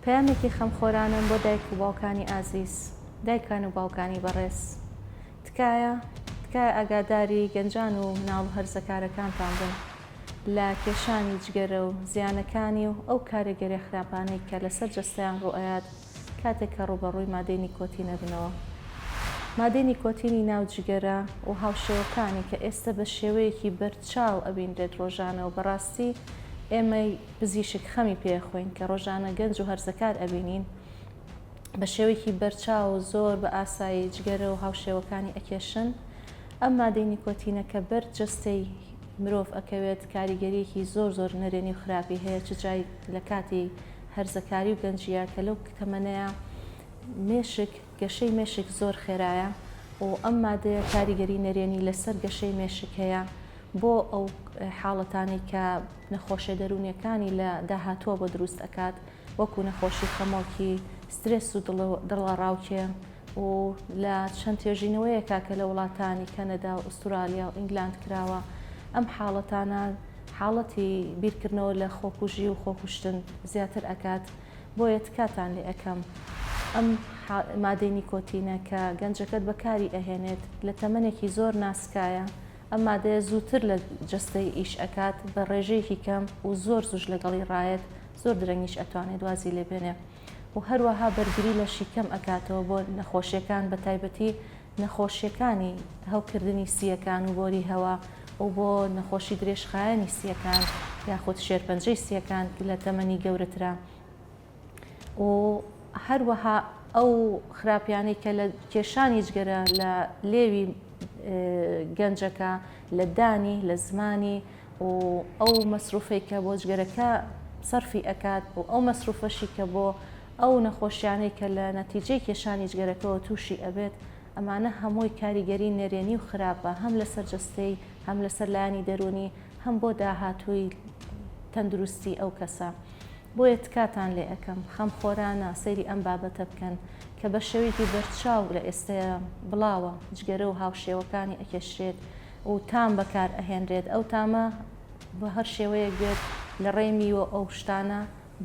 پەیامێکی خەمخۆرانم بۆ دایک و باوکانی ئازیز، دایکان و باوکانی بەڕێز. تکایە ئاگاداری گەنجان و مناڵ هەرزەکارەکانتان بن لە کێشانی جگەرە و زیانەکانی و ئەو کاریگەری خراپانەی کە لەسەر جەستەیان ڕوئەیات کاتێک کە ڕوبەڕووی مادەی نیکۆتینە بنەوە. مادەی نیکۆتینی ناو جگەرە و هاوشێوەکانی کە ئێستا بە شێوەیەکی بەرچاو ئەبینرێت ڕۆژانەوە، بەڕاستی ئێمە پزیشک خەمی پێخۆین کە ڕۆژانە گەنج و هەرزەکار ئەبینین بە شێوەیەکی بەرچاو و زۆر بە ئاسایی جگەرە و هاوشێوەکانی ئەکێشن. ئەم مادەی نیکۆتینە کە بەر جەستەی مرۆڤ ئەکەوێت کاریگەریەکی زۆر نەرێنی و خراپی هەیە، چ جای لە کاتی هەرزەکاری و گەنجیە کە لەو تەمەنەیە مێشک گەشەی مێشک زۆر خێرایە و ئەم مادەیە کاریگەری نەرێنی لەسەر گەشەی مێشک هەیە بۆ ئەو حاڵەتانی کە نەخۆشیە دەرونیەکانی لە داهاتووە بۆ دروست ئەکات، وەکو نەخۆشی خەمۆکی، سترێس و دڵەڕاوکێ و لە چەند توێژینەوەیەکە کە لە وڵاتانی کەنەدا و ئوسترالیا و ئینگلاند کراوە. ئەم حاڵەتانە حاڵەتی بیرکردنەوە لە خۆکوژی و خۆکوشتن زیاتر ئەکات. بۆیە تکاتان لێ ئەەکەم ئەم مادەی نیکۆتینە کە گەنجەکەت بەکاری ئەهێنێت لە تەمەنێکی زۆر ناسکایە، ئەم مادەیە زووتر لە جەستەی ئیش ئەکات بە ڕێژەیەکی کەم و زۆر زوش لەگەڵی ڕایەت، زۆر درەنگیش ئەتوانێت دوازی لێبێنێ و هەروەها بەرگری لە شیکەم ئەکاتەوە بۆ نەخۆشیەکان، بە تایبەتی نەخۆشیەکانی هەوکردنی سیەکان و بۆری هەوا و بۆ نەخۆشی درێژخایەنی سیەکان یاخود شێرپەنجەی سیەکان لە تەمەنی گەورەترە. و هەروەها ئەو خراپیانەی کە لە کێشانی جگەرە لە لێوی گەنجەکە، لە دانی، لە زمانی و ئەو مەسروفەی کە بۆ جگەرەکە سەرفی ئەکات و ئەو مەسروفەشی کە بۆ ئەو نەخۆشیانەی کە لە نەتیجەی کێشانی جگەرەکەەوە تووشی ئەبێت، ئەمانە هەمووی کاریگەری نێرێنی و خراپە، هەم لەسەر جەستەی، هەم لەسەر لایانی دەرونی، هەم بۆ داهاتووی تەندروستی ئەو کەسە. بۆیە تکاتان لێ ئەەکەم خەمخۆرانە سەیری ئەم بابەتە بکەن کە بە شێوەیەکی بەرچاو لە ئێستەیە بڵاوە جگەرە و هاوشێوەکانی ئەکێشرێت و تام بەکار ئەهێنرێت. ئەو تامە بە هەر شێوەیەک بێت لە ڕێی میوە ئەو شتانە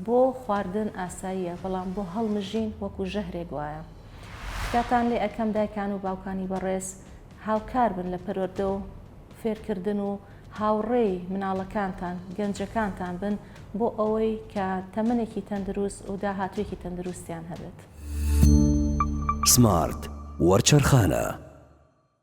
بۆ خواردن ئاساییە، بەڵام بۆ هەڵمژین وەکو ژەهرێک وایە. تکاتان لێ ئەەکەم دایکان و باوکانی بەڕێز هاوکار بن لە پەروەردە و فێرکردن و هاوڕێی مناڵەکانتان، گەنجەکانتان بن بۆ ئەوەی کە تەمەنێکی تەندروست و داهاتوویەکی تەندروستیان هەبێت. سمارت وەرچەرخانە.